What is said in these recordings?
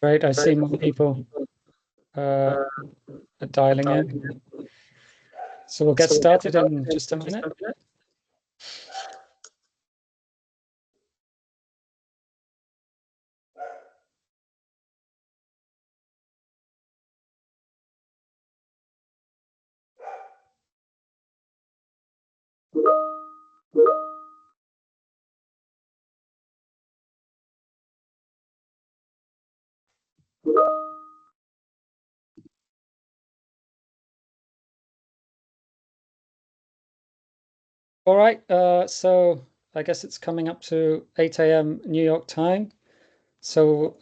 Great, I see more people are dialing in. So we'll get started in just a minute. All right, so I guess it's coming up to 8 a.m. New York time. So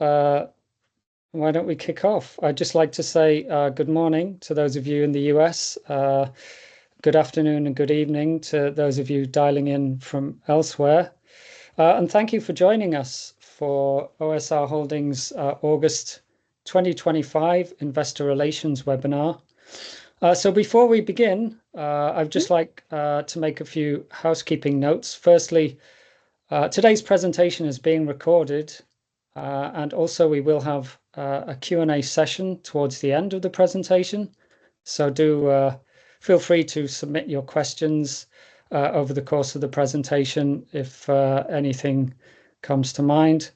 why don't we kick off? I'd just like to say good morning to those of you in the US, good afternoon and good evening to those of you dialing in from elsewhere. And thank you for joining us for OSR Holdings August 2025 Investor Relations webinar. So before we begin, I'd just like to make a few housekeeping notes. Firstly, today's presentation is being recorded, and also we will have a Q&A session towards the end of the presentation. So do feel free to submit your questions over the course of the presentation if anything comes to mind.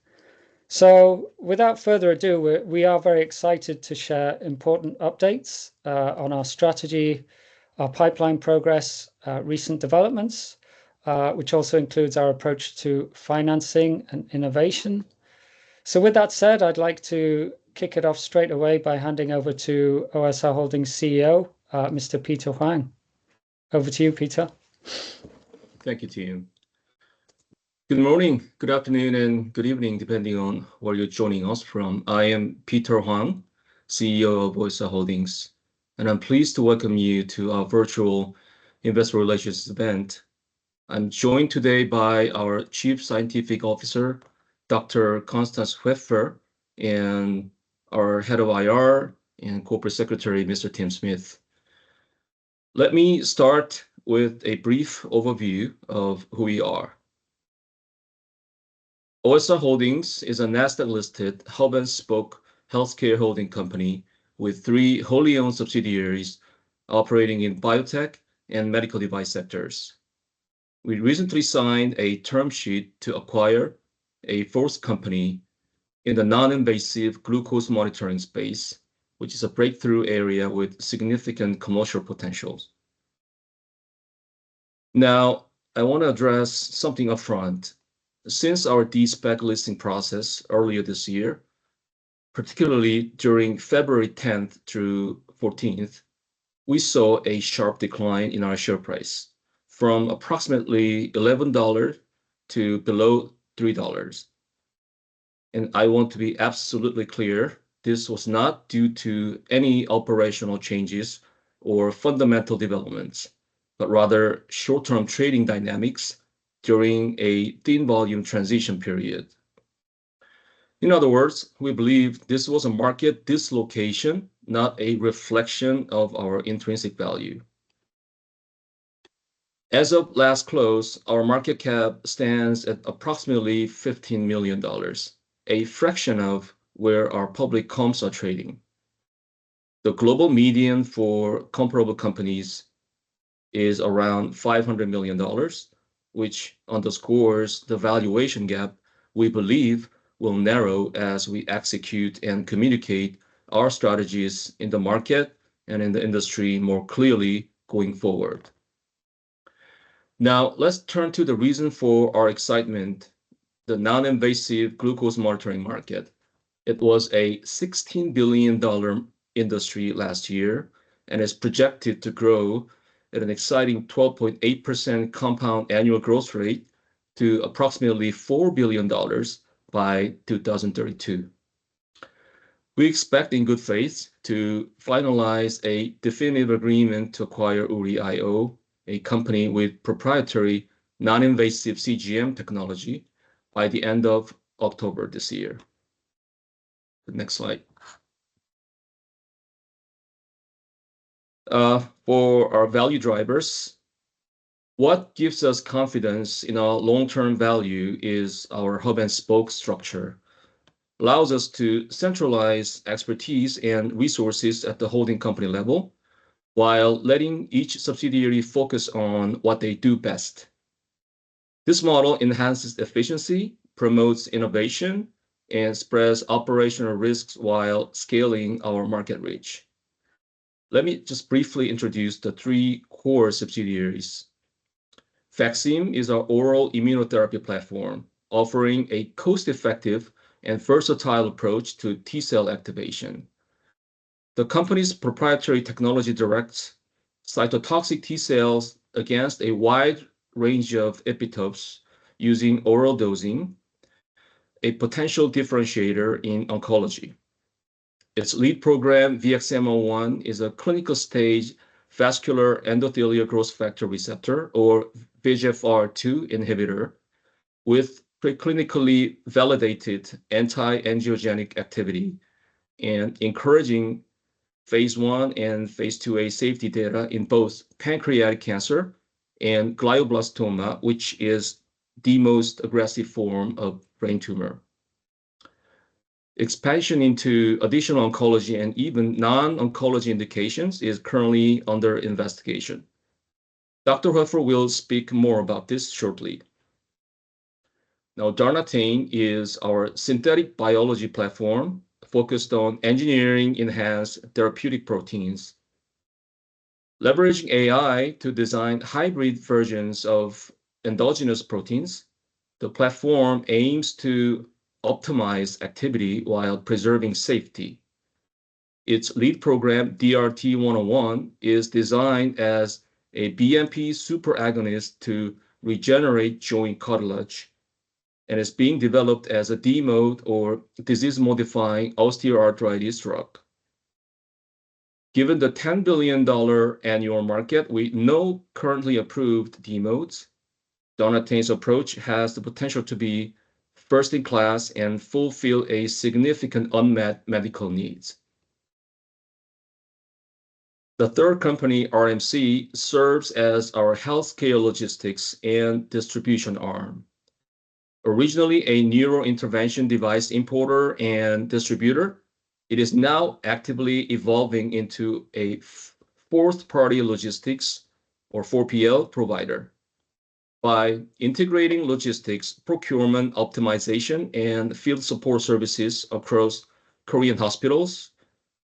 So without further ado, we are very excited to share important updates on our strategy, our pipeline progress, recent developments, which also includes our approach to financing and innovation. So with that said, I'd like to kick it off straight away by handing over to OSR Holdings CEO, Mr. Peter Huang. Over to you, Peter. Thank you, Tim. Good morning, good afternoon, and good evening, depending on where you're joining us from. I am Peter Huang, CEO of OSR Holdings, and I'm pleased to welcome you to our virtual investor relations event. I'm joined today by our Chief Scientific Officer, Dr. Constance Hoeffer, and our Head of IR and Corporate Secretary, Mr. Tim Smith. Let me start with a brief overview of who we are. OSR Holdings is a Nasdaq-listed hub-and-spoke healthcare holding company with 3 wholly owned subsidiaries operating in biotech and medical device sectors. We recently signed a term sheet to acquire a 4th company in the non-invasive glucose monitoring space, which is a breakthrough area with significant commercial potentials. Now, I want to address something upfront. Since our de-SPAC listing process earlier this year, particularly during February 10th through 14th, we saw a sharp decline in our share price from approximately $11 to below $3. And I want to be absolutely clear, this was not due to any operational changes or fundamental developments, but rather short-term trading dynamics during a thin volume transition period. In other words, we believe this was a market dislocation, not a reflection of our intrinsic value. As of last close, our market cap stands at approximately $15 million, a fraction of where our public comps are trading. The global median for comparable companies is around $500 million, which underscores the valuation gap we believe will narrow as we execute and communicate our strategies in the market and in the industry more clearly going forward. Now, let's turn to the reason for our excitement, the non-invasive glucose monitoring market. It was a $16 billion industry last year and is projected to grow at an exciting 12.8% compound annual growth rate to approximately $4 billion by 2032. We expect in good faith to finalize a definitive agreement to acquire Uri.io, a company with proprietary non-invasive CGM technology, by the end of October this year. The next slide. For our value drivers, what gives us confidence in our long-term value is our hub and spoke structure. Allows us to centralize expertise and resources at the holding company level, while letting each subsidiary focus on what they do best. This model enhances efficiency, promotes innovation, and spreads operational risks while scaling our market reach. Let me just briefly introduce the three core subsidiaries. Vaccine is our oral immunotherapy platform, offering a cost-effective and versatile approach to T-cell activation. The company's proprietary technology directs cytotoxic T-cells against a wide range of epitopes using oral dosing, a potential differentiator in oncology. Its lead program, VXM01, is a clinical stage vascular endothelial growth factor receptor, or VEGFR2 inhibitor, with preclinically validated anti-angiogenic activity and encouraging phase 1 and phase 2A safety data in both pancreatic cancer and glioblastoma, which is the most aggressive form of brain tumor. Expansion into additional oncology and even non-oncology indications is currently under investigation. Dr. Hofer will speak more about this shortly. Now, Darnatane is our synthetic biology platform focused on engineering enhanced therapeutic proteins. Leveraging AI to design hybrid versions of endogenous proteins, the platform aims to optimize activity while preserving safety. Its lead program, DRT-101, is designed as a BMP superagonist to regenerate joint cartilage and is being developed as a DMOD or disease-modifying osteoarthritis drug. Given the $10 billion annual market with no currently approved DMODs, Darnatane's approach has the potential to be first in class and fulfill a significant unmet medical needs. The third company, RMC, serves as our healthcare logistics and distribution arm. Originally a neurointervention device importer and distributor, it is now actively evolving into a fourth-party logistics or 4PL provider. By integrating logistics, procurement, optimization, and field support services across Korean hospitals,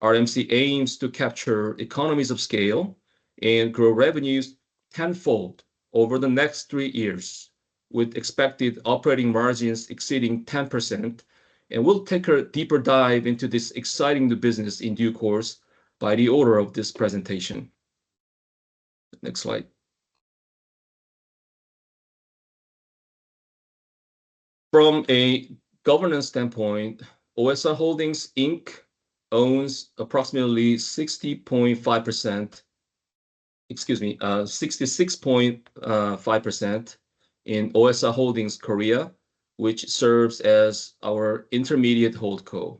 RMC aims to capture economies of scale and grow revenues tenfold over the next 3 years, with expected operating margins exceeding 10%. And we'll take a deeper dive into this exciting new business in due course by the order of this presentation. Next slide. From a governance standpoint, OSR Holdings, Inc. owns approximately 60.5% 66.5% in OSR Holdings Korea, which serves as our intermediate holdco.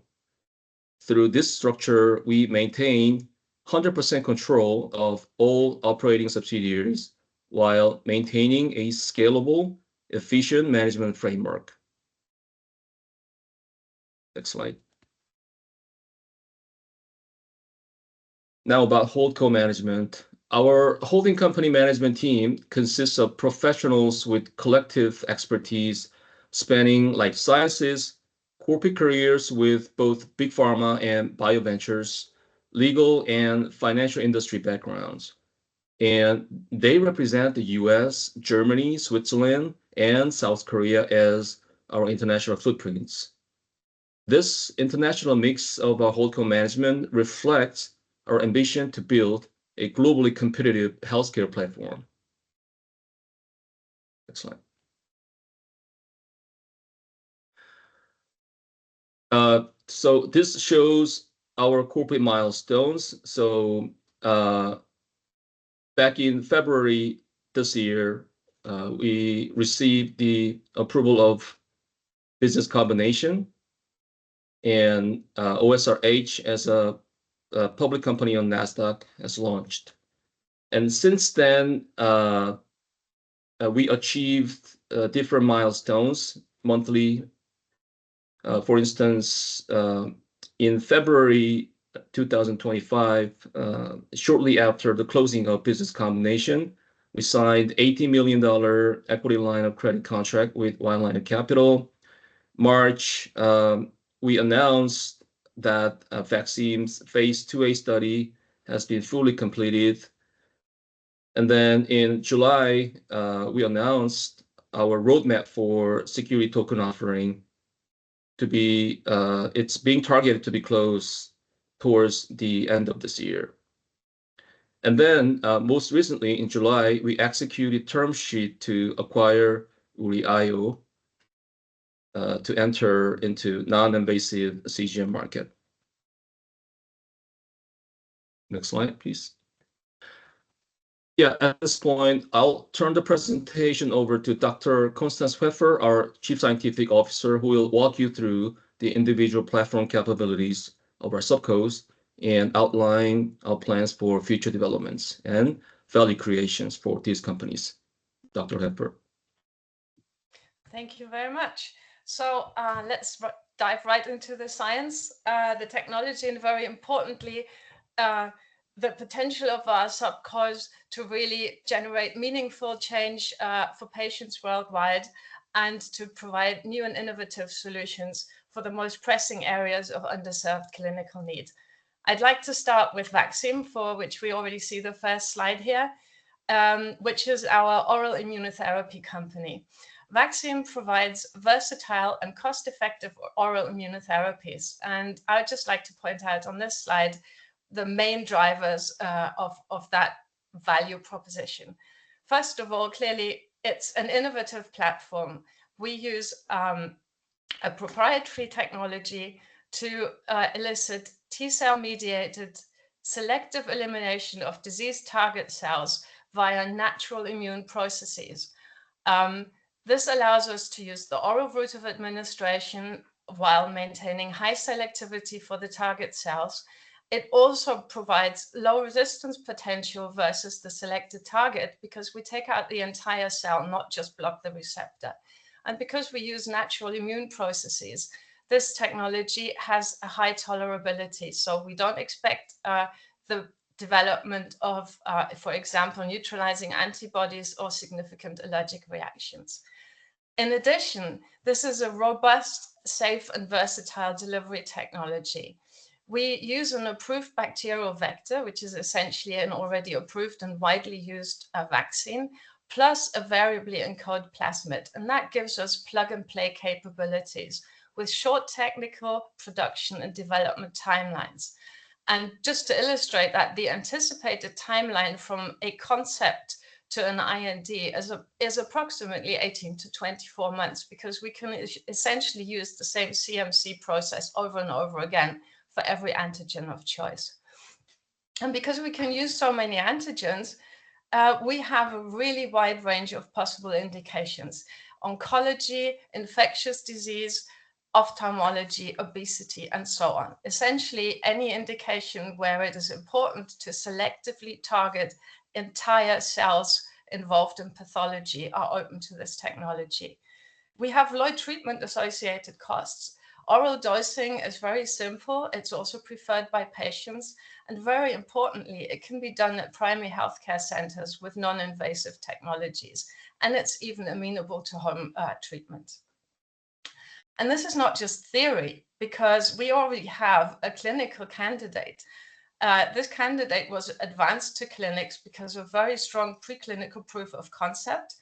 Through this structure, we maintain 100% control of all operating subsidiaries while maintaining a scalable, efficient management framework. Next slide. Now about holdco management. Our holding company management team consists of professionals with collective expertise spanning life sciences, corporate careers with both big pharma and bioventures, legal and financial industry backgrounds. And they represent the US, Germany, Switzerland, and South Korea as our international footprints. This international mix of our holdco management reflects our ambition to build a globally competitive healthcare platform. Next slide. So this shows our corporate milestones. So back in February this year, we received the approval of business combination, and OSRH as a public company on NASDAQ has launched. And since then, we achieved different milestones monthly. For instance, in February 2025, shortly after the closing of business combination, we signed $80 million equity line of credit contract with Wildlife Capital. March, we announced that Vaccim's phase 2A study has been fully completed. And then in July, we announced our roadmap for security token offering to be, it's being targeted to be closed towards the end of this year. And then most recently in July, we executed term sheet to acquire Uri.io to enter into non-invasive CGM market. Next slide, please. Yeah, at this point, I'll turn the presentation over to Dr. Constance Pfeffer, our Chief Scientific Officer, who will walk you through the individual platform capabilities of our subcos and outline our plans for future developments and value creations for these companies. Dr. Pfeffer. Thank you very much. So let's dive right into the science, the technology, and very importantly, the potential of our subcos to really generate meaningful change for patients worldwide and to provide new and innovative solutions for the most pressing areas of underserved clinical need. I'd like to start with Vaccim, for which we already see the first slide here, which is our oral immunotherapy company. Vaccim provides versatile and cost-effective oral immunotherapies. And I would just like to point out on this slide the main drivers of that value proposition. First of all, clearly, it's an innovative platform. We use a proprietary technology to elicit T-cell mediated selective elimination of disease target cells via natural immune processes. This allows us to use the oral route of administration while maintaining high selectivity for the target cells. It also provides low resistance potential versus the selected target because we take out the entire cell, not just block the receptor. And because we use natural immune processes, this technology has a high tolerability. So we don't expect the development of, for example, neutralizing antibodies or significant allergic reactions. In addition, this is a robust, safe, and versatile delivery technology. We use an approved bacterial vector, which is essentially an already approved and widely used vaccine, plus a variably encoded plasmid. And that gives us plug-and-play capabilities with short technical production and development timelines. And just to illustrate that, the anticipated timeline from a concept to an IND is approximately 18 to 24 months because we can essentially use the same CMC process over and over again for every antigen of choice. And because we can use so many antigens, we have a really wide range of possible indications: oncology, infectious disease, ophthalmology, obesity, and so on. Essentially, any indication where it is important to selectively target entire cells involved in pathology are open to this technology. We have low treatment-associated costs. Oral dosing is very simple. It's also preferred by patients. And very importantly, it can be done at primary healthcare centers with non-invasive technologies. And it's even amenable to home treatment. And this is not just theory, because we already have a clinical candidate. This candidate was advanced to clinics because of very strong preclinical proof of concept.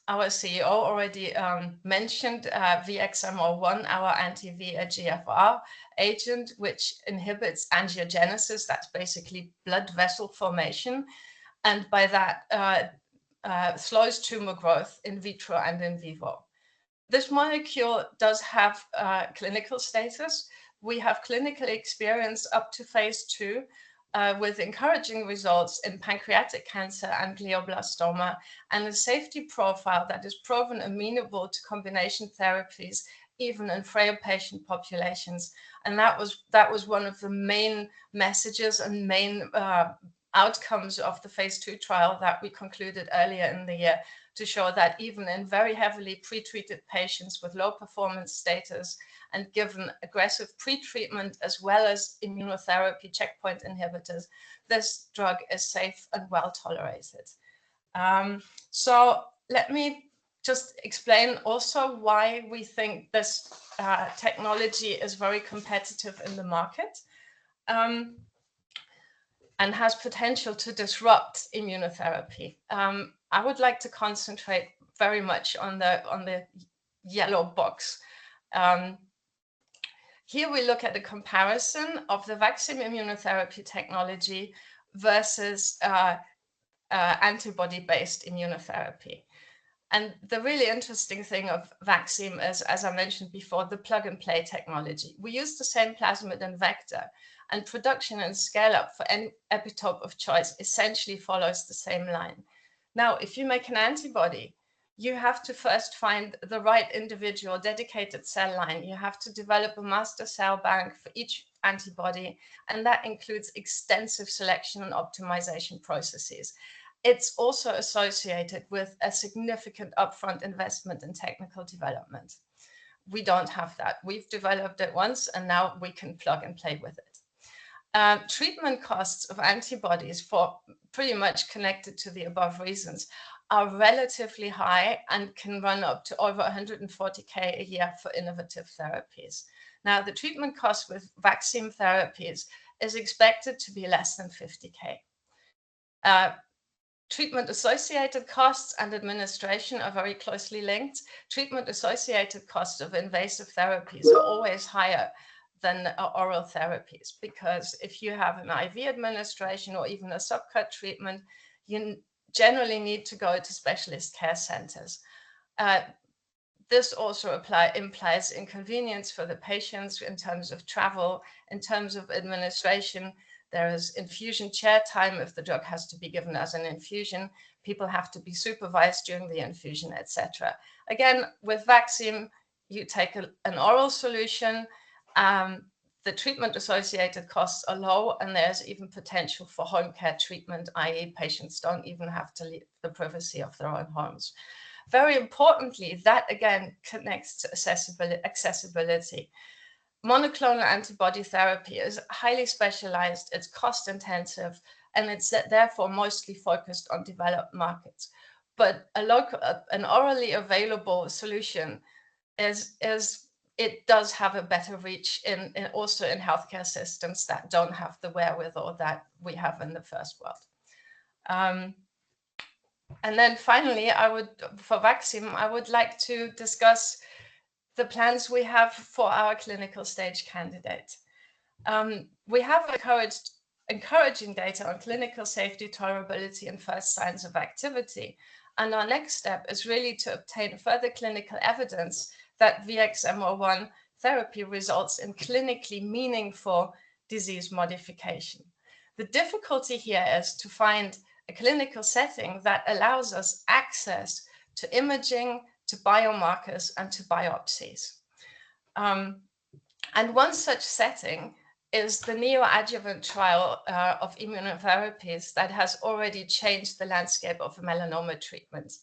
Our CEO already mentioned VXM01, our anti-VEGFR agent, which inhibits angiogenesis, that's basically blood vessel formation, and by that slows tumor growth in vitro and in vivo. This molecule does have clinical status. We have clinical experience up to phase 2 with encouraging results in pancreatic cancer and glioblastoma, and a safety profile that is proven amenable to combination therapies, even in frail patient populations. And that was one of the main messages and main outcomes of the phase 2 trial that we concluded earlier in the year, to show that even in very heavily pretreated patients with low performance status and given aggressive pretreatment as well as immunotherapy checkpoint inhibitors, this drug is safe and well tolerated. So let me just explain also why we think this technology is very competitive in the market and has potential to disrupt immunotherapy. I would like to concentrate very much on the yellow box. Here we look at the comparison of the vaccine immunotherapy technology versus antibody-based immunotherapy. And the really interesting thing of vaccine is, as I mentioned before, the plug-and-play technology. We use the same plasmid and vector, and production and scale-up for any epitope of choice essentially follows the same line. Now, if you make an antibody, you have to first find the right individual dedicated cell line. You have to develop a master cell bank for each antibody, and that includes extensive selection and optimization processes. It's also associated with a significant upfront investment in technical development. We don't have that. We've developed it once, and now we can plug and play with it. Treatment costs of antibodies, for pretty much connected to the above reasons, are relatively high and can run up to over 140K a year for innovative therapies. Now, the treatment cost with vaccine therapies is expected to be less than 50K. Treatment-associated costs and administration are very closely linked. Treatment-associated costs of invasive therapies are always higher than oral therapies, because if you have an IV administration or even a subcut treatment, you generally need to go to specialist care centers. This also implies inconvenience for the patients in terms of travel, in terms of administration. There is infusion chair time if the drug has to be given as an infusion. People have to be supervised during the infusion, etc. Again, with vaccine, you take an oral solution. The treatment-associated costs are low, and there's even potential for home care treatment, i.e. patients don't even have to leave the privacy of their own homes. Very importantly, that again connects to accessibility. Monoclonal antibody therapy is highly specialized, it's cost-intensive, and it's therefore mostly focused on developed markets. But an orally available solution it does have a better reach also in healthcare systems that don't have the wherewithal that we have in the first world. And then finally, for vaccine, I would like to discuss the plans we have for our clinical stage candidate. We have encouraging data on clinical safety, tolerability, and first signs of activity. And our next step is really to obtain further clinical evidence that VXM01 therapy results in clinically meaningful disease modification. The difficulty here is to find a clinical setting that allows us access to imaging, to biomarkers, and to biopsies. And one such setting is the neoadjuvant trial of immunotherapies that has already changed the landscape of melanoma treatments.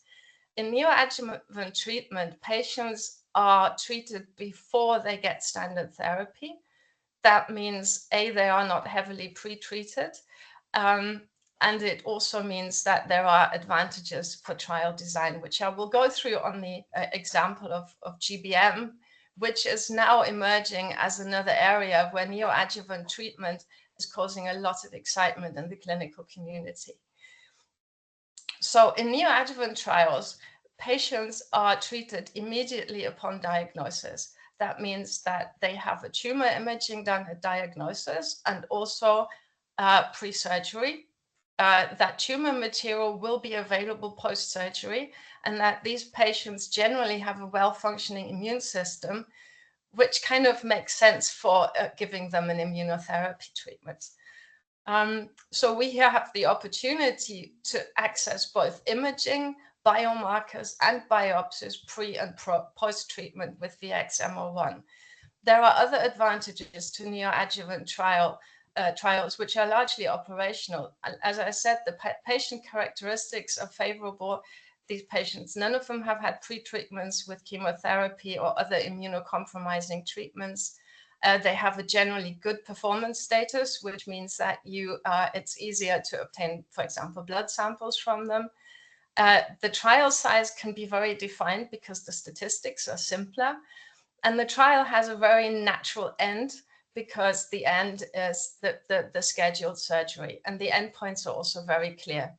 In neoadjuvant treatment, patients are treated before they get standard therapy. That means, A, they are not heavily pre-treated, and it also means that there are advantages for trial design, which I will go through on the example of GBM, which is now emerging as another area where neoadjuvant treatment is causing a lot of excitement in the clinical community. So in neoadjuvant trials, patients are treated immediately upon diagnosis. That means that they have a tumor imaging done at diagnosis and also pre-surgery. That tumor material will be available post-surgery, and that these patients generally have a well-functioning immune system, which kind of makes sense for giving them an immunotherapy treatment. So we here have the opportunity to access both imaging, biomarkers, and biopsies pre and post-treatment with VX-MO1. There are other advantages to neoadjuvant trials, which are largely operational. As I said, the patient characteristics are favorable. These patients, none of them have had pre-treatments with chemotherapy or other immunocompromising treatments. They have a generally good performance status, which means that it's easier to obtain, for example, blood samples from them. The trial size can be very defined because the statistics are simpler. And the trial has a very natural end because the end is the scheduled surgery, and the endpoints are also very clear.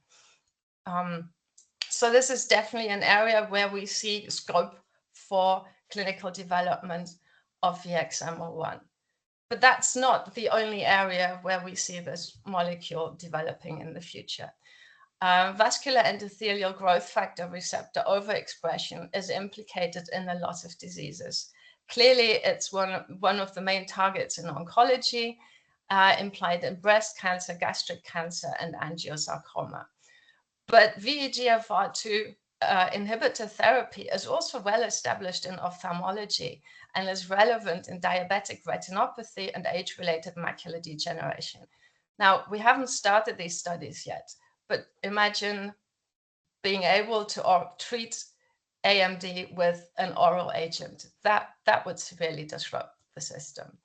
So this is definitely an area where we see scope for clinical development of VX-MO1. But that's not the only area where we see this molecule developing in the future. Vascular endothelial growth factor receptor overexpression is implicated in a lot of diseases. Clearly, it's one of the main targets in oncology, implied in breast cancer, gastric cancer, and angiosarcoma. But VEGFR2 inhibitor therapy is also well established in ophthalmology and is relevant in diabetic retinopathy and age-related macular degeneration. Now, we haven't started these studies yet, but imagine being able to treat AMD with an oral agent. That would severely disrupt the system.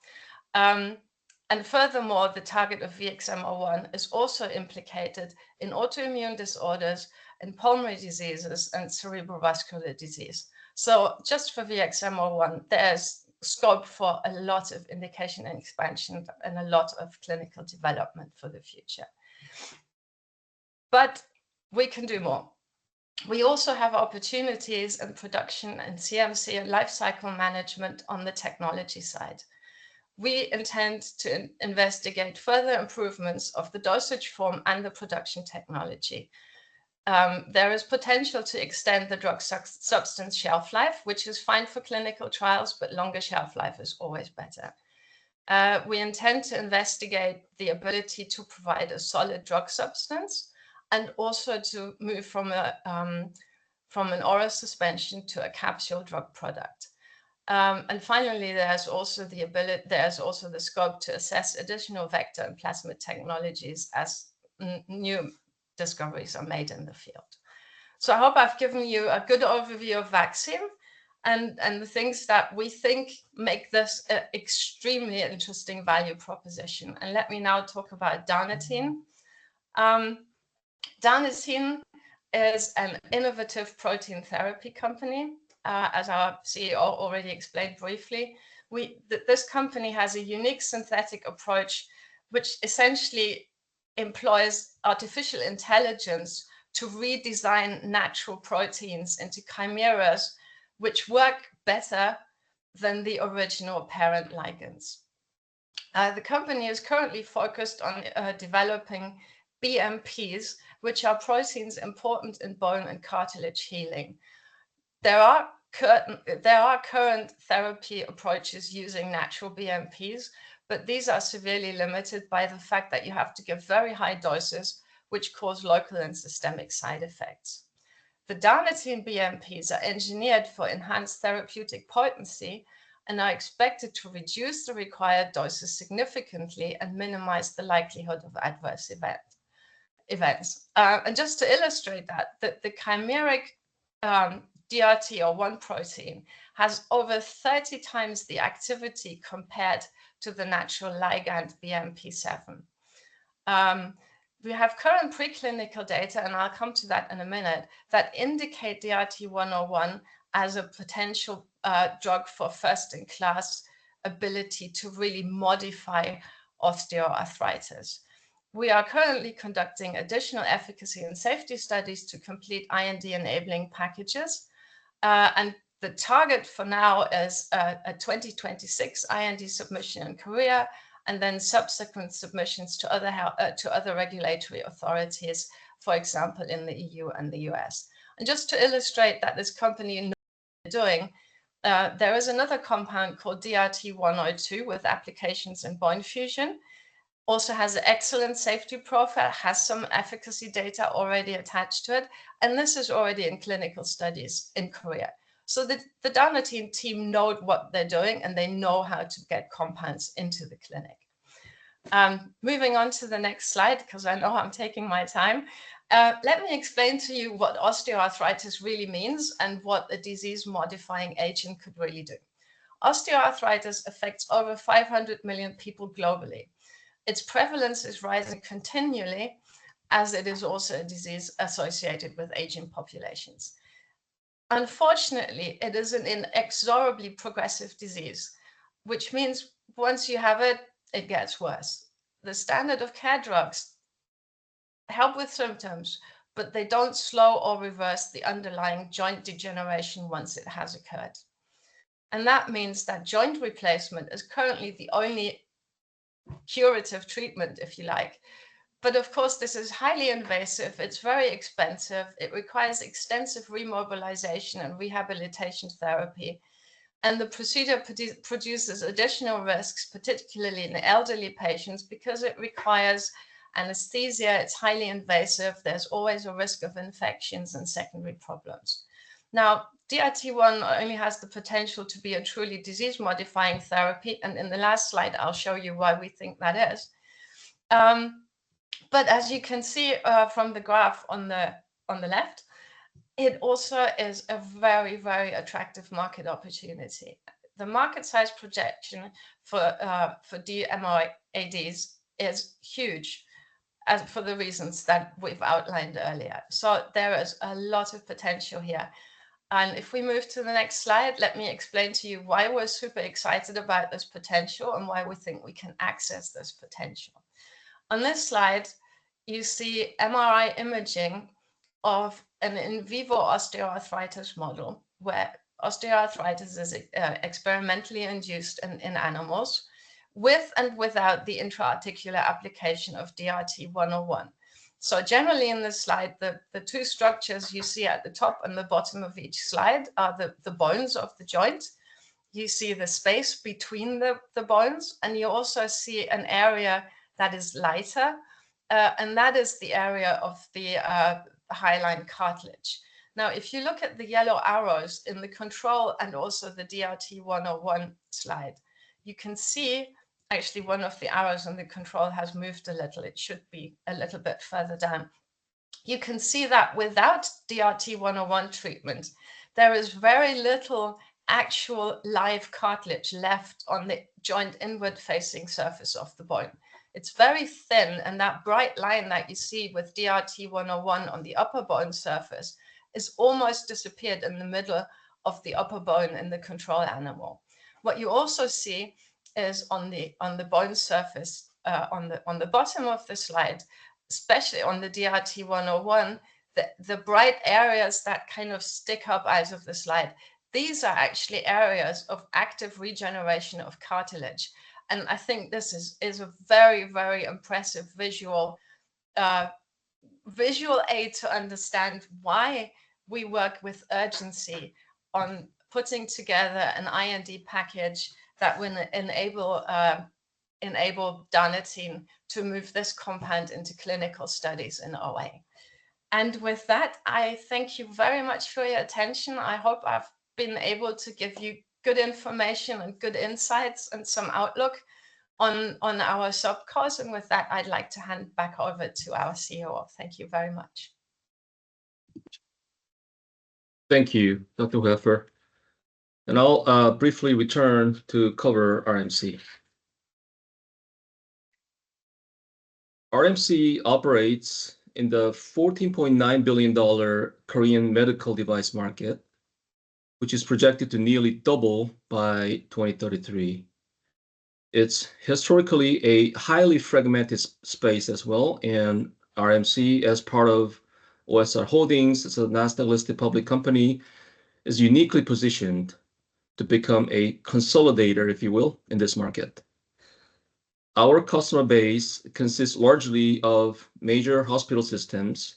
And furthermore, the target of VX-MO1 is also implicated in autoimmune disorders, in pulmonary diseases, and cerebrovascular disease. So just for VX-MO1, there's scope for a lot of indication and expansion and a lot of clinical development for the future. But we can do more. We also have opportunities in production and CMC and lifecycle management on the technology side. We intend to investigate further improvements of the dosage form and the production technology. There is potential to extend the drug substance shelf life, which is fine for clinical trials, but longer shelf life is always better. We intend to investigate the ability to provide a solid drug substance and also to move from an oral suspension to a capsule drug product. And finally, there's also the scope to assess additional vector and plasmid technologies as new discoveries are made in the field. So I hope I've given you a good overview of vaccine and the things that we think make this an extremely interesting value proposition. And let me now talk about Darnatine. Darnatine is an innovative protein therapy company. As our CEO already explained briefly, this company has a unique synthetic approach, which essentially employs artificial intelligence to redesign natural proteins into chimeras, which work better than the original parent ligands. The company is currently focused on developing BMPs, which are proteins important in bone and cartilage healing. There are current therapy approaches using natural BMPs, but these are severely limited by the fact that you have to give very high doses which cause local and systemic side effects. The Darnitine BMPs are engineered for enhanced therapeutic potency and are expected to reduce the required doses significantly and minimize the likelihood of adverse events. And just to illustrate that, the chimeric DRT or 1 protein has over 30 times the activity compared to the natural ligand BMP7. We have current preclinical data, and I'll come to that in a minute, that indicate DRT-101 as a potential drug for first-in-class ability to really modify osteoarthritis. We are currently conducting additional efficacy and safety studies to complete IND-enabling packages, and the target for now is a 2026 IND submission in Korea, and then subsequent submissions to other regulatory authorities, for example, in the EU and the US. And just to illustrate that this company knows what they're doing, there is another compound called DRT-102 with applications in bone fusion. Also has an excellent safety profile, has some efficacy data already attached to it, and this is already in clinical studies in Korea. So the Darnitine team know what they're doing, and they know how to get compounds into the clinic. Moving on to the next slide, because I know I'm taking my time. Let me explain to you what osteoarthritis really means and what a disease-modifying agent could really do. Osteoarthritis affects over 500 million people globally. Its prevalence is rising continually, as it is also a disease associated with aging populations. Unfortunately, it is an inexorably progressive disease, which means once you have it, it gets worse. The standard of care drugs help with symptoms, but they don't slow or reverse the underlying joint degeneration once it has occurred. And that means that joint replacement is currently the only curative treatment, if you like. But of course, this is highly invasive, it's very expensive, it requires extensive remobilization and rehabilitation therapy. And the procedure produces additional risks, particularly in elderly patients, because it requires anesthesia, it's highly invasive, there's always a risk of infections and secondary problems. Now, DRT1 only has the potential to be a truly disease-modifying therapy, and in the last slide, I'll show you why we think that is. But as you can see from the graph on the left, it also is a very, very attractive market opportunity. The market size projection for DMARDs is huge, as for the reasons that we've outlined earlier. So there is a lot of potential here. And if we move to the next slide, let me explain to you why we're super excited about this potential and why we think we can access this potential. On this slide, you see MRI imaging of an in vivo osteoarthritis model, where osteoarthritis is experimentally induced in animals with and without the intra-articular application of DRT-101. So generally in this slide, the two structures you see at the top and the bottom of each slide are the bones of the joint. You see the space between the bones, and you also see an area that is lighter, and that is the area of the hyaline cartilage. Now, if you look at the yellow arrows in the control and also the DRT-101 slide, you can see actually one of the arrows in the control has moved a little. It should be a little bit further down. You can see that without DRT-101 treatment, there is very little actual live cartilage left on the joint inward facing surface of the bone. It's very thin, and that bright line that you see with DRT-101 on the upper bone surface is almost disappeared in the middle of the upper bone in the control animal. What you also see is on the bone surface, on the bottom of the slide, especially on the DRT-101, the bright areas that kind of stick up out of the slide, these are actually areas of active regeneration of cartilage. And I think this is a very, very impressive visual aid to understand why we work with urgency on putting together an IND package that will enable enable Donatine to move this compound into clinical studies in OA. And with that, I thank you very much for your attention. I hope I've been able to give you good information and good insights and some outlook on our subcos. And with that, I'd like to hand back over to our CEO. Thank you very much. Thank you, Dr. Helfer. And I'll briefly return to cover RMC. RMC operates in the $14.9 billion Korean medical device market, which is projected to nearly double by 2033. It's historically a highly fragmented space as well, and RMC, as part of OSR Holdings, it's a Nasdaq-listed public company, is uniquely positioned to become a consolidator, if you will, in this market. Our customer base consists largely of major hospital systems,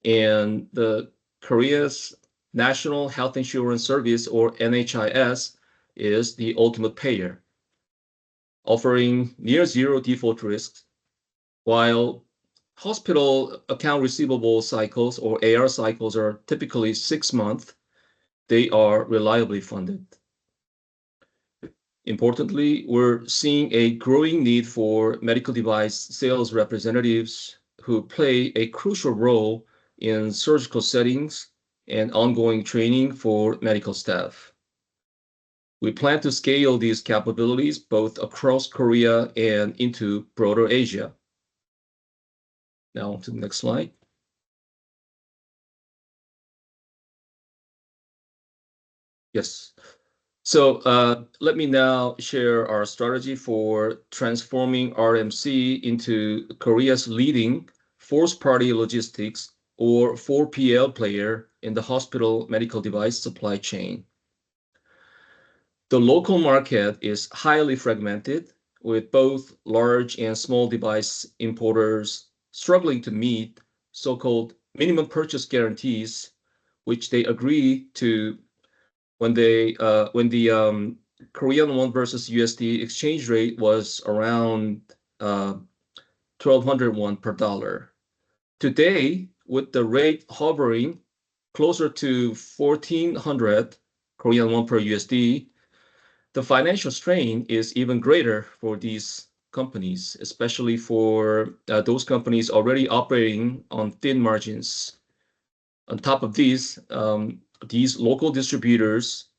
and the Korea's National Health Insurance Service, or NHIS, is the ultimate payer, offering near zero default risks, while hospital account receivable cycles, or AR cycles, are typically 6 months. They are reliably funded. Importantly, we're seeing a growing need for medical device sales representatives who play a crucial role in surgical settings and ongoing training for medical staff. We plan to scale these capabilities both across Korea and into broader Asia. Now to the next slide. Yes. So let me now share our strategy for transforming RMC into Korea's leading fourth-party logistics, or 4PL, player in the hospital medical device supply chain. The local market is highly fragmented, with both large and small device importers struggling to meet so-called minimum purchase guarantees, which they agree to when the Korean won versus USD exchange rate was around 1,200 won per dollar. Today, with the rate hovering closer to 1,400 Korean won per USD, the financial strain is even greater for these companies, especially for those companies already operating on thin margins. On top of these local distributors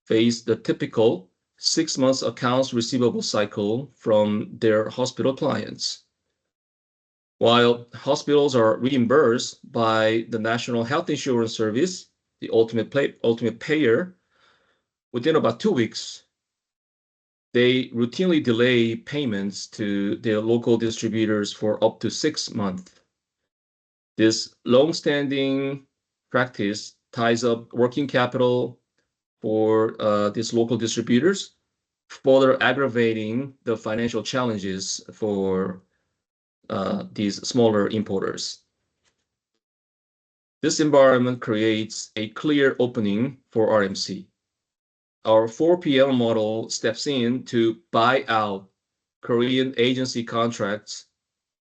face the typical 6 months accounts receivable cycle from their hospital clients. While hospitals are reimbursed by the National Health Insurance Service, the ultimate payer, within about 2 weeks, they routinely delay payments to their local distributors for up to 6 months. This long-standing practice ties up working capital for these local distributors, further aggravating the financial challenges for these smaller importers. This environment creates a clear opening for RMC. Our 4PL model steps in to buy out Korean agency contracts,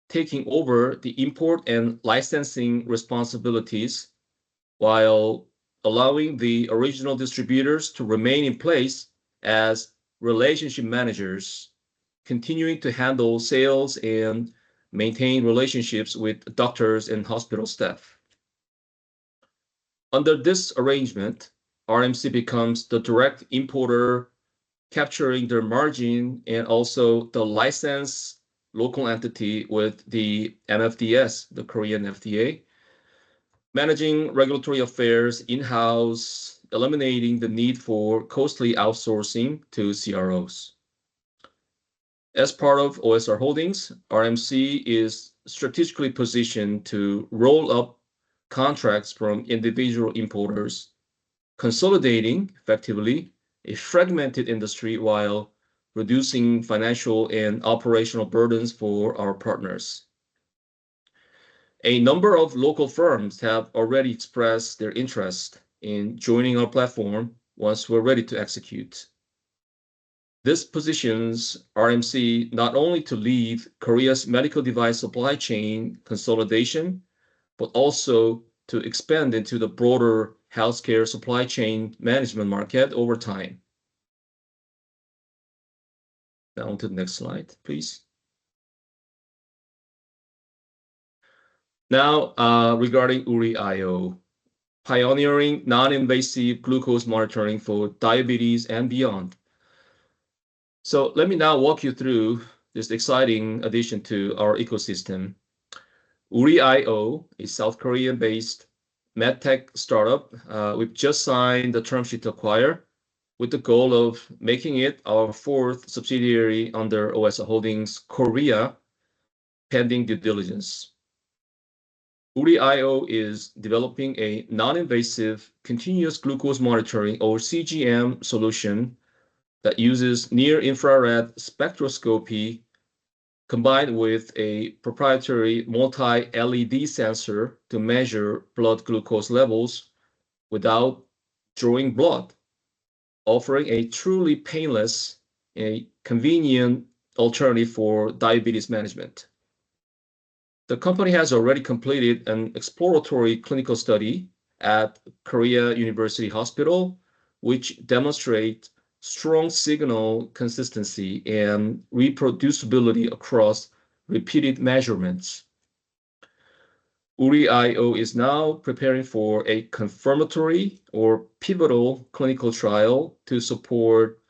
taking over the import and licensing responsibilities, while allowing the original distributors to remain in place as relationship managers, continuing to handle sales and maintain relationships with doctors and hospital staff. Under this arrangement, RMC becomes the direct importer, capturing their margin, and also the licensed local entity with the MFDS, the Korean FDA, managing regulatory affairs in-house, eliminating the need for costly outsourcing to CROs. As part of OSR Holdings, RMC is strategically positioned to roll up contracts from individual importers, consolidating effectively a fragmented industry while reducing financial and operational burdens for our partners. A number of local firms have already expressed their interest in joining our platform once we're ready to execute. This positions RMC not only to lead Korea's medical device supply chain consolidation, but also to expand into the broader healthcare supply chain management market over time. Now on to the next slide, please. Now, regarding Uri-IO, pioneering non-invasive glucose monitoring for diabetes and beyond. So let me now walk you through this exciting addition to our ecosystem. Uri-IO, a South Korean-based medtech startup, we've just signed the term sheet to acquire with the goal of making it our fourth subsidiary under OSR Holdings Korea, pending due diligence. Uri-IO is developing a non-invasive continuous glucose monitoring or CGM solution that uses near-infrared spectroscopy combined with a proprietary multi-LED sensor to measure blood glucose levels without drawing blood, offering a truly painless, a convenient alternative for diabetes management. The company has already completed an exploratory clinical study at Korea University Hospital, which demonstrates strong signal consistency and reproducibility across repeated measurements. Uri-IO is now preparing for a confirmatory or pivotal clinical trial to support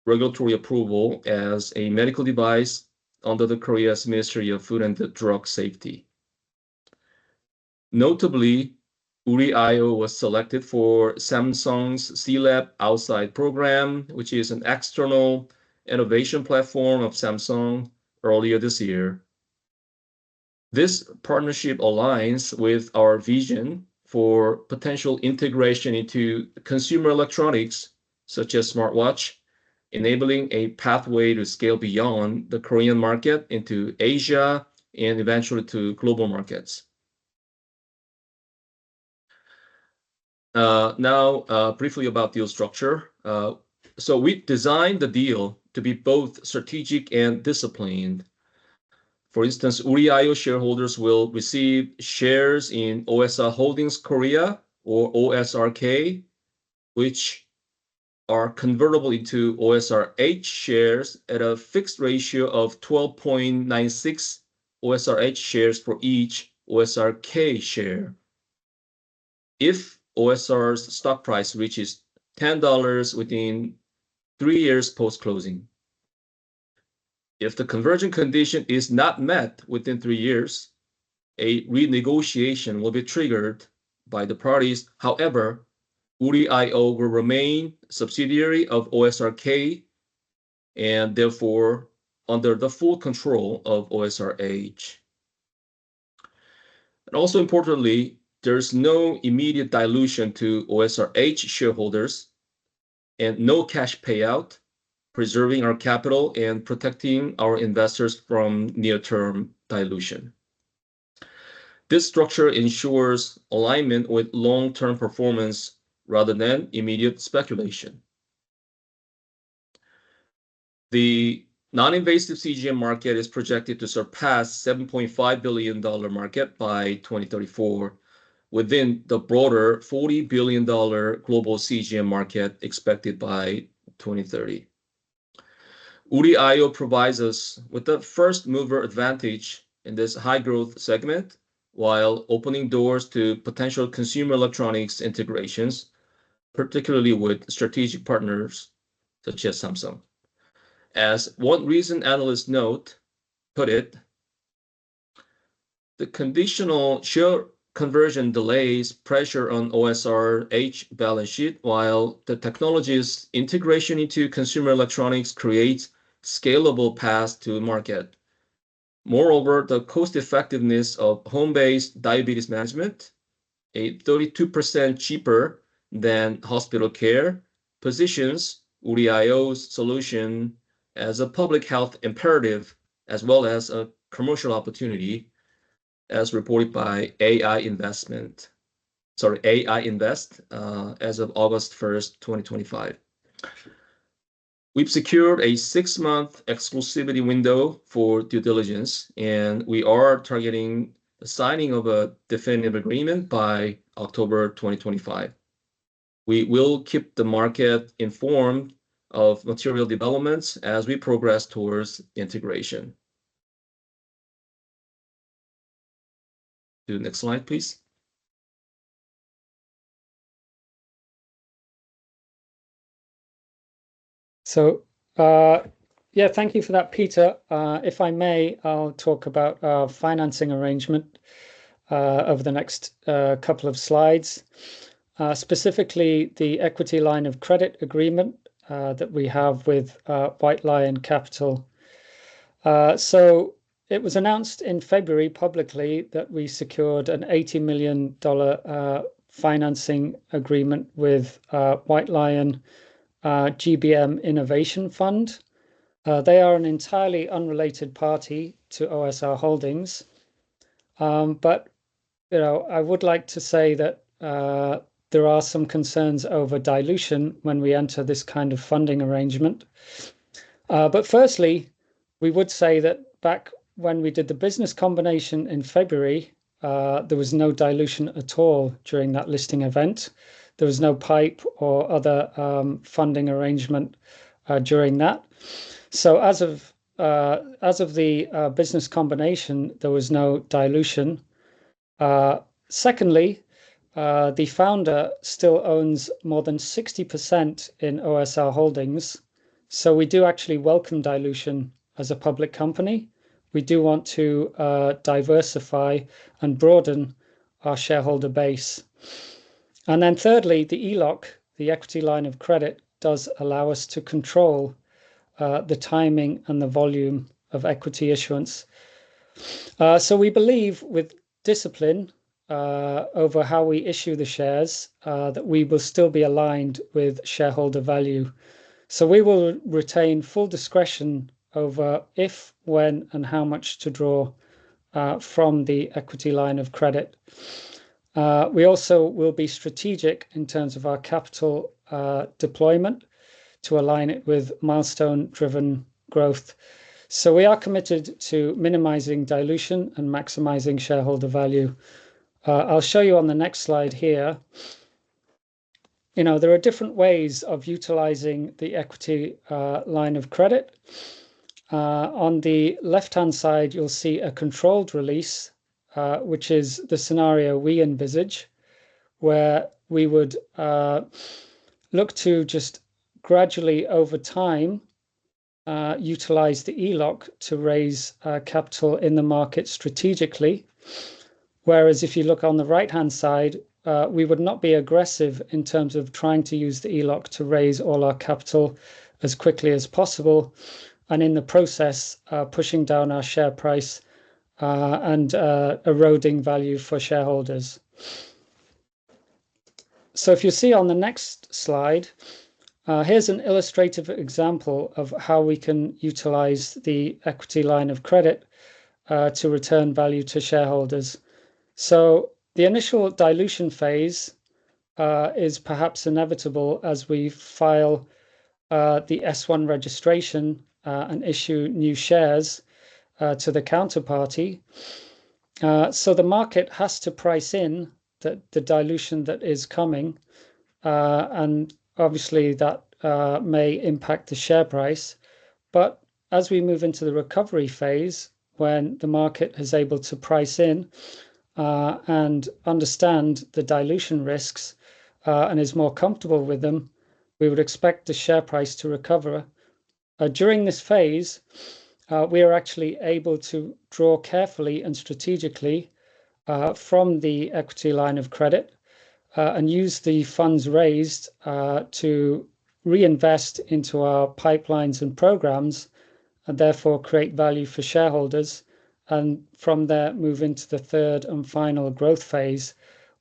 regulatory approval as a medical device under the Korea's Ministry of Food and Drug Safety. Notably, Uri-IO was selected for Samsung's C-Lab Outside program, which is an external innovation platform of Samsung earlier this year. This partnership aligns with our vision for potential integration into consumer electronics, such as smartwatch, enabling a pathway to scale beyond the Korean market into Asia and eventually to global markets. Now, briefly about deal structure. So we designed the deal to be both strategic and disciplined. For instance, Uri-IO shareholders will receive shares in OSR Holdings Korea or OSRK, which are convertible into OSRH shares at a fixed ratio of 12.96 OSRH shares for each OSRK share. If OSR's stock price reaches $10 within 3 years post-closing. If the conversion condition is not met within 3 years, a renegotiation will be triggered by the parties. However, Uri-IO will remain subsidiary of OSRK and therefore under the full control of OSRH. And also importantly, there's no immediate dilution to OSRH shareholders and no cash payout, preserving our capital and protecting our investors from near-term dilution. This structure ensures alignment with long-term performance rather than immediate speculation. The non-invasive CGM market is projected to surpass $7.5 billion market by 2034, within the broader $40 billion global CGM market expected by 2030. Uri-IO provides us with the first mover advantage in this high growth segment, while opening doors to potential consumer electronics integrations, particularly with strategic partners such as Samsung. As one recent analyst put it, the conditional share conversion delays pressure on OSRH balance sheet, while the technology's integration into consumer electronics creates scalable paths to market. Moreover, the cost effectiveness of home-based diabetes management, a 32% cheaper than hospital care, positions Uri-IO's solution as a public health imperative as well as a commercial opportunity, as reported by AI Invest as of August 1st, 2025. We've secured a 6-month exclusivity window for due diligence, and we are targeting the signing of a definitive agreement by October 2025. We will keep the market informed of material developments as we progress towards integration. To the next slide, please. So, yeah, thank you for that, Peter. If I may, I'll talk about our financing arrangement over the next couple of slides. Specifically, the equity line of credit agreement that we have with White Lion Capital. So it was announced in February publicly that we secured an $80 million financing agreement with White Lion GBM Innovation Fund. They are an entirely unrelated party to OSR Holdings. But I would like to say that there are some concerns over dilution when we enter this kind of funding arrangement. But firstly, we would say that back when we did the business combination in February, there was no dilution at all during that listing event. There was no PIPE or other funding arrangement during that. So as of the business combination, there was no dilution. Secondly, the founder still owns more than 60% in OSR Holdings. So we do actually welcome dilution as a public company. We do want to diversify and broaden our shareholder base. And then thirdly, the ELOC, the equity line of credit, does allow us to control the timing and the volume of equity issuance. So we believe with discipline over how we issue the shares that we will still be aligned with shareholder value. So we will retain full discretion over if, when, and how much to draw from the equity line of credit. We also will be strategic in terms of our capital deployment to align it with milestone-driven growth. So we are committed to minimizing dilution and maximizing shareholder value. I'll show you on the next slide here. There are different ways of utilizing the equity line of credit. On the left-hand side, you'll see a controlled release, which is the scenario we envisage, where we would look to just gradually over time utilize the ELOC to raise capital in the market strategically. Whereas if you look on the right-hand side, we would not be aggressive in terms of trying to use the ELOC to raise all our capital as quickly as possible, and in the process, pushing down our share price and eroding value for shareholders. So if you see on the next slide, here's an illustrative example of how we can utilize the equity line of credit to return value to shareholders. So the initial dilution phase is perhaps inevitable as we file the S1 registration and issue new shares to the counterparty. So the market has to price in the dilution that is coming, and obviously that may impact the share price. But as we move into the recovery phase, when the market is able to price in and understand the dilution risks and is more comfortable with them, we would expect the share price to recover. During this phase, we are actually able to draw carefully and strategically from the equity line of credit and use the funds raised to reinvest into our pipelines and programs, and therefore create value for shareholders, and from there move into the third and final growth phase,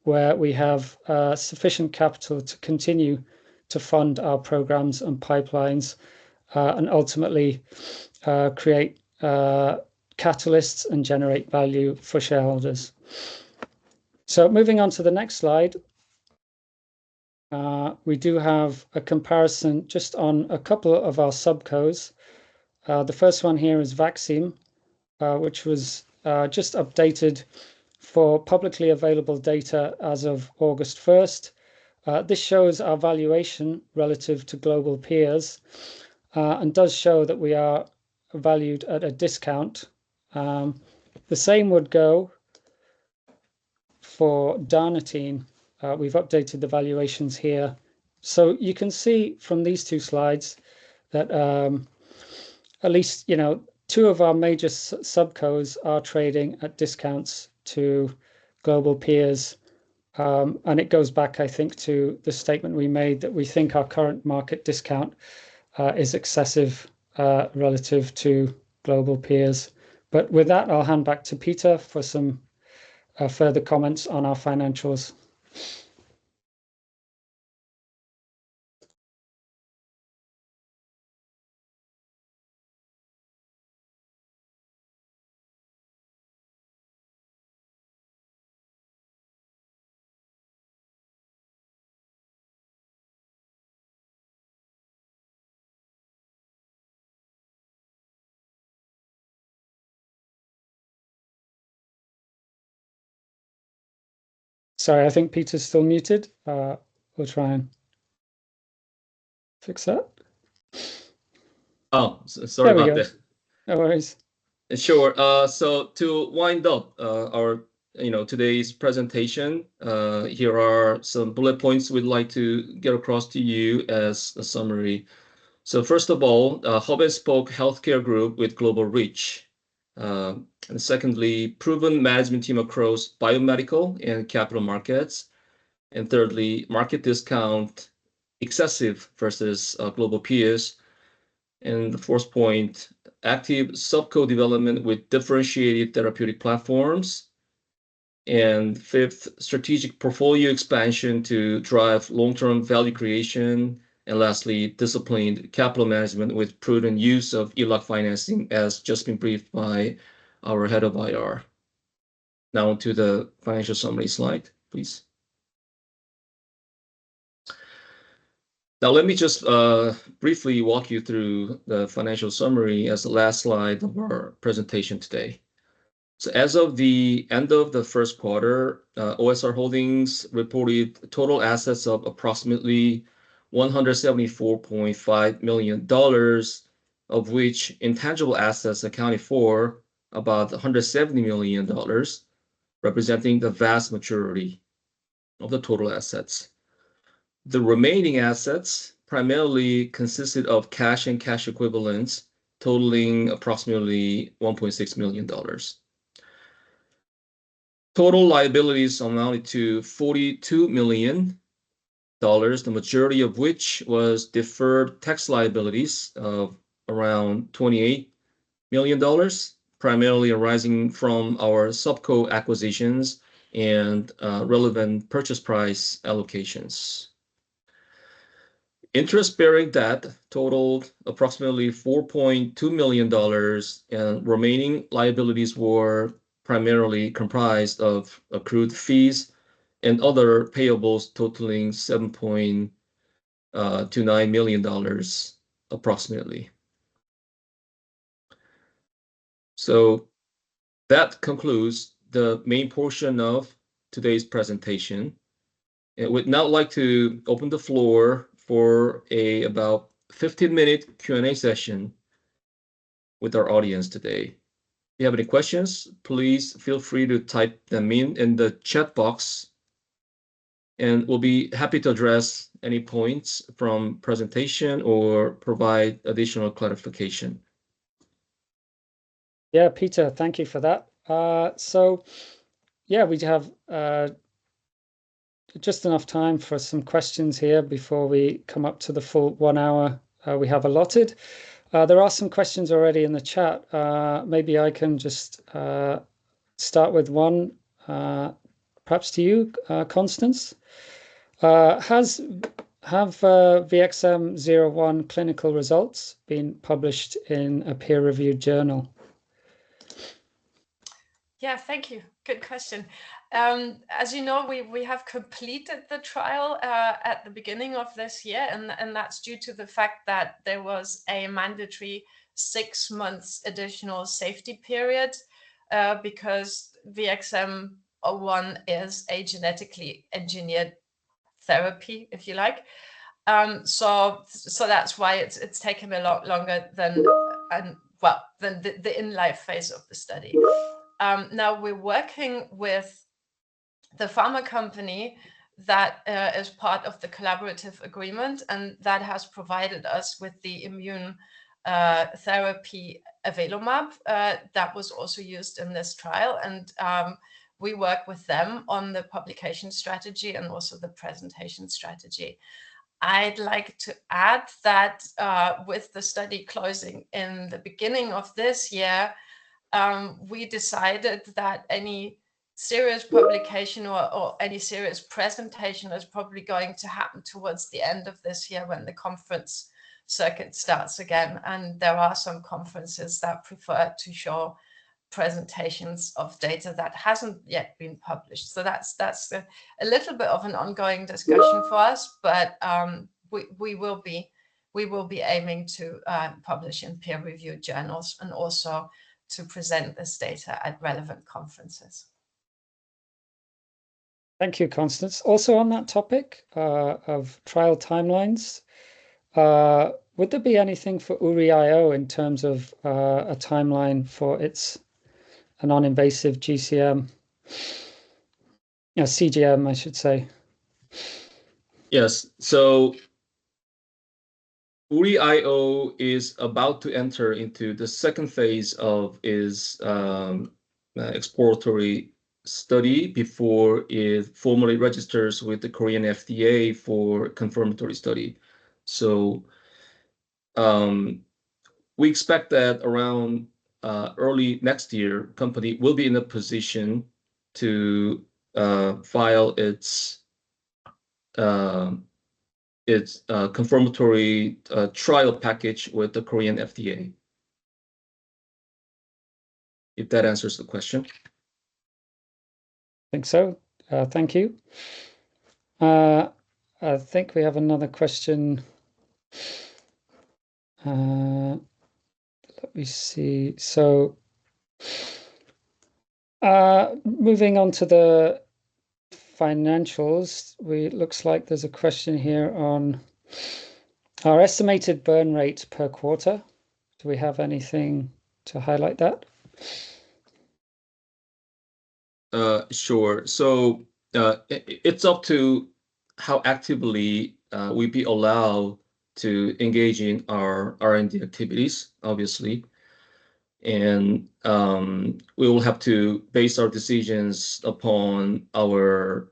where we have sufficient capital to continue to fund our programs and pipelines and ultimately create catalysts and generate value for shareholders. So moving on to the next slide. we do have a comparison just on a couple of our subcos. The first one here is Vaccine, which was just updated for publicly available data as of August 1st. This shows our valuation relative to global peers and does show that we are valued at a discount. The same would go for Darnatine. We've updated the valuations here. So you can see from these two slides that at least, two of our major subcos are trading at discounts to global peers. And it goes back, I think, to the statement we made that we think our current market discount is excessive relative to global peers. But with that, I'll hand back to Peter for some further comments on our financials. Sorry, I think Peter's still muted. We'll try and fix that. Oh, sorry about that. No worries. Sure. So to wind up our today's presentation, here are some bullet points we'd like to get across to you as a summary. So first of all, hub and spoke healthcare group with global reach. And secondly, proven management team across biomedical and capital markets. And thirdly, market discount excessive versus global peers. And the fourth point, active subco development with differentiated therapeutic platforms. And fifth, strategic portfolio expansion to drive long-term value creation. And lastly, disciplined capital management with prudent use of ELOC financing, as just been briefed by our head of IR. Now to the financial summary slide, please. Now let me just briefly walk you through the financial summary as the last slide of our presentation today. So as of the end of the first quarter, OSR Holdings reported total assets of approximately $174.5 million, of which intangible assets accounted for about $170 million, representing the vast majority of the total assets. The remaining assets primarily consisted of cash and cash equivalents, totaling approximately $1.6 million. Total liabilities amounted to $42 million, the majority of which was deferred tax liabilities of around $28 million, primarily arising from our subco acquisitions and relevant purchase price allocations. Interest-bearing debt totaled approximately $4.2 million, and remaining liabilities were primarily comprised of accrued fees and other payables totaling $7.29 million approximately. So that concludes the main portion of today's presentation. And we'd now like to open the floor for about 15-minute Q&A session with our audience today. If you have any questions, please feel free to type them in the chat box, and we'll be happy to address any points from presentation or provide additional clarification. Yeah, Peter, thank you for that. So yeah, we have just enough time for some questions here before we come up to the full 1 hour we have allotted. There are some questions already in the chat. Maybe I can just start with one, perhaps to you, Constance. Have VXM01 clinical results been published in a peer-reviewed journal? Yeah, thank you. Good question. As you know, we have completed the trial at the beginning of this year, and that's due to the fact that there was a mandatory 6 months additional safety period because VXM01 is a genetically engineered therapy, if you like. So that's why it's taken a lot longer than the in-life phase of the study. Now we're working with the pharma company that is part of the collaborative agreement, and that has provided us with the immune therapy avelumab that was also used in this trial. And we work with them on the publication strategy and also the presentation strategy. I'd like to add that with the study closing in the beginning of this year, we decided that any serious publication or any serious presentation is probably going to happen towards the end of this year when the conference circuit starts again. And there are some conferences that prefer to show presentations of data that hasn't yet been published. So that's a little bit of an ongoing discussion for us, but we will be aiming to publish in peer-reviewed journals and also to present this data at relevant conferences. Thank you, Constance. Also on that topic of trial timelines, would there be anything for URI-IO in terms of a timeline for a non-invasive GCM, CGM, I should say? Yes, so URI-IO is about to enter into the second phase of its exploratory study before it formally registers with the Korean FDA for confirmatory study. So we expect that around early next year, company will be in a position to file its confirmatory trial package with the Korean FDA. If that answers the question. I think so. Thank you. I think we have another question. Let me see. So moving on to the financials, looks like there's a question here on our estimated burn rate per quarter. Do we have anything to highlight that? Sure. So it's up to how actively we be allowed to engage in our R&D activities, obviously. And we will have to base our decisions upon our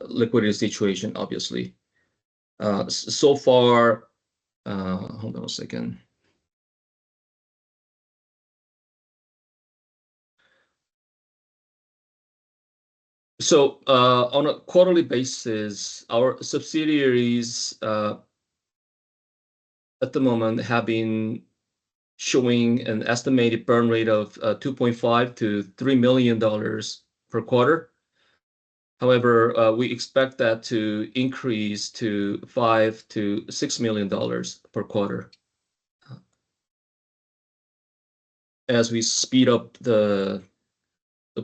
liquidity situation, obviously. So far, hold on a second. So on a quarterly basis, our subsidiaries at the moment have been showing an estimated burn rate of $2.5 to $3 million per quarter. However, we expect that to increase to $5 to $6 million per quarter as we speed up the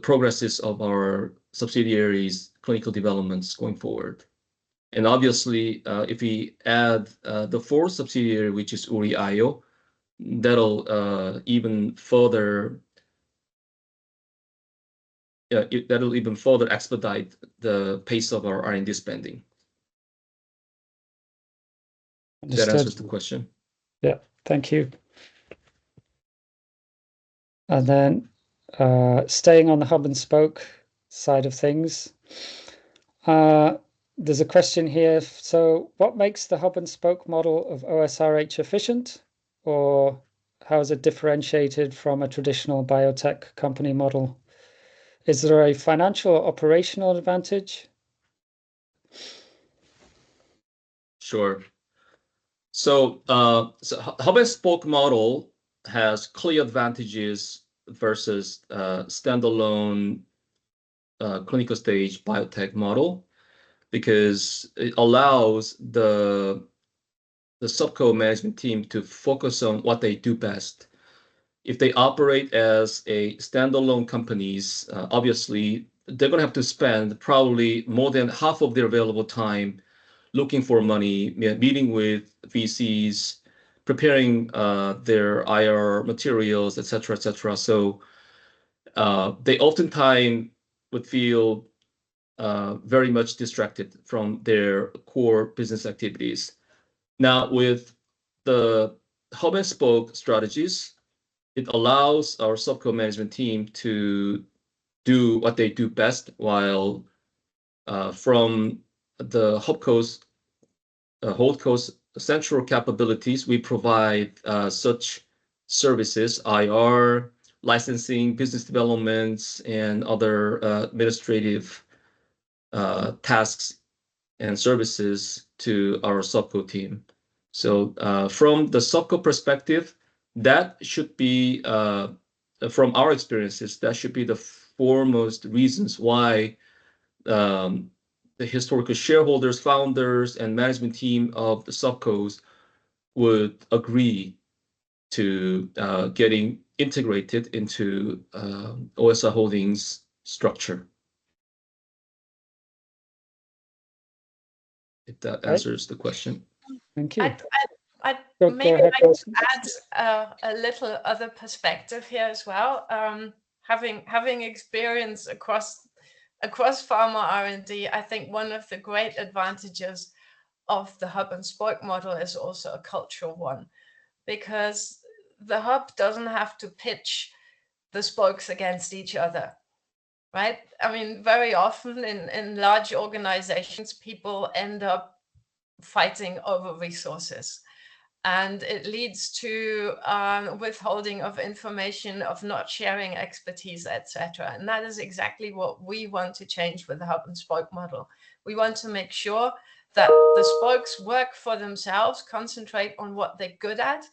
progresses of our subsidiaries' clinical developments going forward. And obviously, if we add the fourth subsidiary, which is URI-IO, that'll even further expedite the pace of our R&D spending. Understood. That answers the question. Yeah, thank you. And then staying on the hub and spoke side of things, there's a question here. So what makes the hub and spoke model of OSRH efficient, or how is it differentiated from a traditional biotech company model? Is there a financial or operational advantage? Sure. So hub and spoke model has clear advantages versus standalone clinical stage biotech model, because it allows the subco management team to focus on what they do best. If they operate as a standalone companies, obviously they're going to have to spend probably more than half of their available time looking for money, meeting with VCs, preparing their IR materials, et cetera, et cetera. So they oftentimes would feel very much distracted from their core business activities. Now, with the hub and spoke strategies, it allows our subco management team to do what they do best, while from the hubco's holdco's central capabilities, we provide such services, IR, licensing, business developments, and other administrative tasks and services to our subco team. So from the subco perspective, that should be, from our experiences, that should be the foremost reasons why the historical shareholders, founders, and management team of the subcos would agree to getting integrated into OSR Holdings structure. If that answers the question. Thank you. I'd Go maybe ahead, like to Constance. add a little other perspective here as well. Having experience across pharma R&D, I think one of the great advantages of the hub and spoke model is also a cultural one, because the hub doesn't have to pitch the spokes against each other, right? I mean, very often in large organizations, people end up fighting over resources, and it leads to withholding of information, of not sharing expertise, etc. And that is exactly what we want to change with the hub and spoke model. We want to make sure that the spokes work for themselves, concentrate on what they're good at,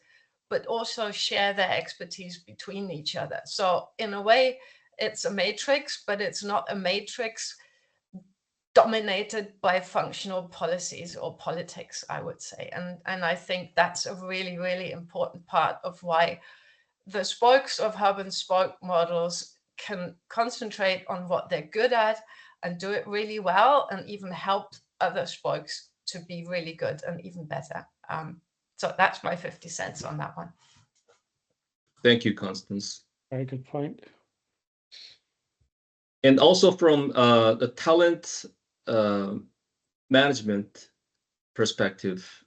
but also share their expertise between each other. So in a way, it's a matrix, but it's not a matrix dominated by functional policies or politics, I would say. And I think that's a really, really important part of why the spokes of hub and spoke models can concentrate on what they're good at and do it really well, and even help other spokes to be really good and even better. So that's my 50 cents on that one. Thank you, Constance. Very good point. And also from the talent management perspective,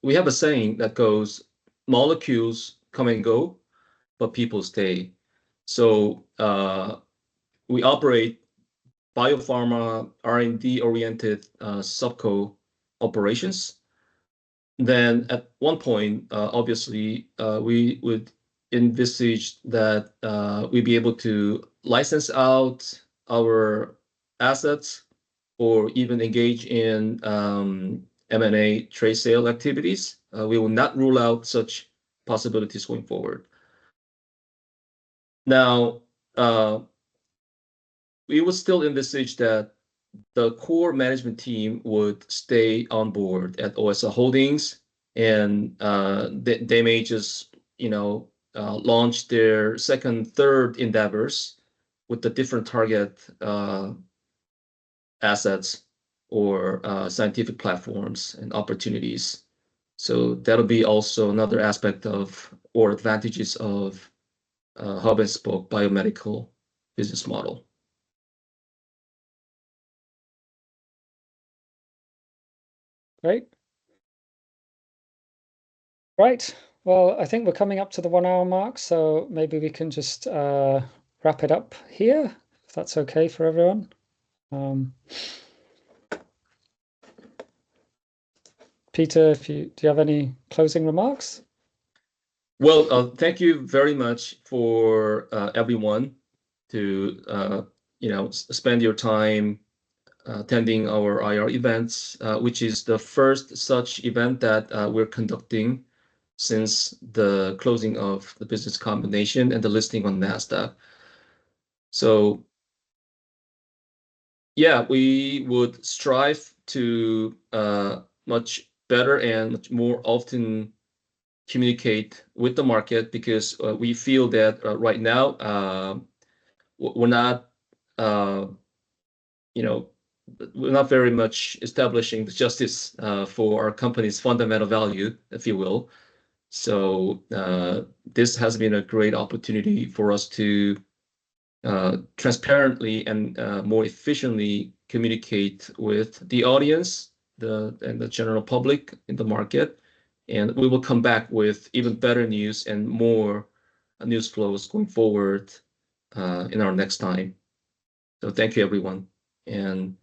we have a saying that goes, molecules come and go, but people stay. So we operate biopharma R&D oriented subco operations. Then at one point, obviously, we would envisage that we'd be able to license out our assets or even engage in M&A trade sale activities. We will not rule out such possibilities going forward. Now, we would still envisage that the core management team would stay on board at OSR Holdings, and they may just, launch their second, third endeavors with the different target assets or scientific platforms and opportunities. So that'll be also another aspect of, or advantages of, hub and spoke biomedical business model. Great. Right. Well, I think we're coming up to the 1 hour mark, so maybe we can just wrap it up here, if that's okay for everyone. Peter, do you have any closing remarks? Well, thank you very much for everyone to spend your time attending our IR events, which is the first such event that we're conducting since the closing of the business combination and the listing on NASDAQ. So yeah, we would strive to much better and much more often communicate with the market, because we feel that right now we're not you know we're not very much establishing the justice for our company's fundamental value, if you will. So this has been a great opportunity for us to transparently and more efficiently communicate with the audience and the general public in the market. And we will come back with even better news and more news flows going forward in our next time. So thank you, everyone. And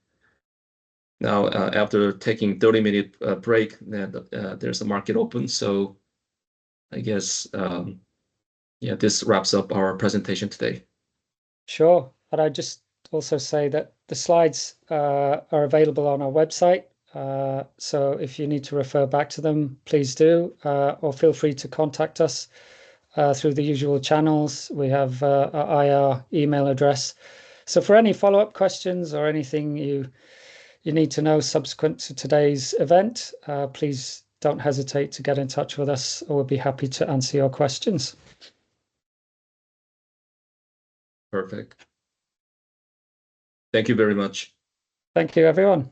now, after taking 30-minute break, there's a market open. So I guess, yeah, this wraps up our presentation today. Sure. And I just also say that the slides are available on our website. So if you need to refer back to them, please do, or feel free to contact us through the usual channels. We have our IR email address. So for any follow-up questions or anything you need to know subsequent to today's event, please don't hesitate to get in touch with us. We'll be happy to answer your questions. Perfect. Thank you very much. Thank you, everyone.